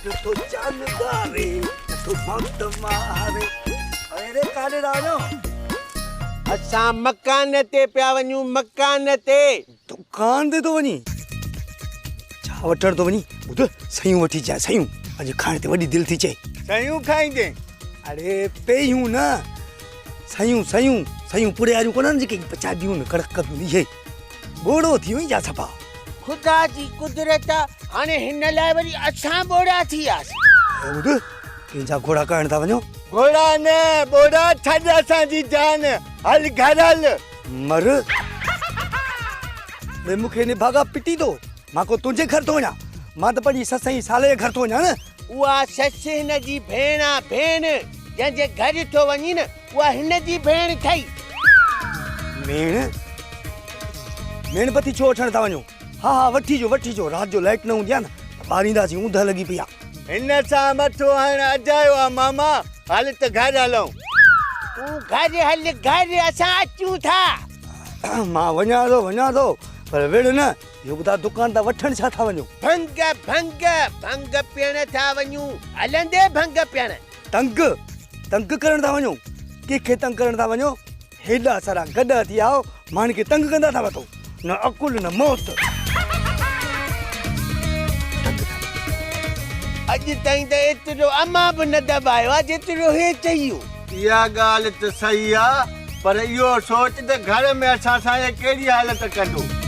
तो जानदारे तो मत मारे अरे काले राणो असां मकान ते पिया वञूं मकान ते दुकान ते तो वञी छा वठण तो वञी ॿुध सयूं वठी अचां सयूं अॼु खाइण ते वॾी दिलि थी चए सयूं खाईंदे अरे पेयूं न सयूं सयूं सयूं पुड़े वारियूं कोन आहिनि जेके पचादियूं न कड़क इहे बोड़ो थी वई जा सफ़ा ख़ुदा जी कुदरत हाणे हिन लाइ वरी असां बोड़ा थी वियासीं ॿुध कंहिंजा घोड़ा करण था वञो घोड़ा न बोड़ा छॾ असांजी जान हल घर हल मर ॿे मूंखे हिन भागा पिटी थो मां को तुंहिंजे घर थो वञा मां त पंहिंजी सस जी साले जे घर थो वञा न उहा ससु हिन जी भेण आहे भेण जंहिंजे घर थो वञी न उहा हिन जी भेण ठही भेण भेण पती छो वठण था वञो हा हा वठी जो राति जो लाइट न हूंदी आहे न ॿारींदासीं ऊंध लॻी पई आहे हिन सां मथो हाणे अजायो आहे मामा हल त घर हलूं तूं घर हल घर असां अचूं था मां वञा थो पर वेड़ न इहो ॿुधा दुकान तां वठण छा था वञो भंग भंग भंग पीअण था वञूं हलंदे भंग पीअण तंग करण था वञो कंहिंखे तंग करण था वञो हेॾा सारा गॾ थी आओ माण्हुनि खे तंग कंदा था वठो न अकुल न मौत अॼु ताईं त एतिरो अमां बि न दॿायो आहे जेतिरो हे चयो इहा ॻाल्हि त सही आहे पर इहो सोच त घर में असां सां कहिड़ी हालत कंदो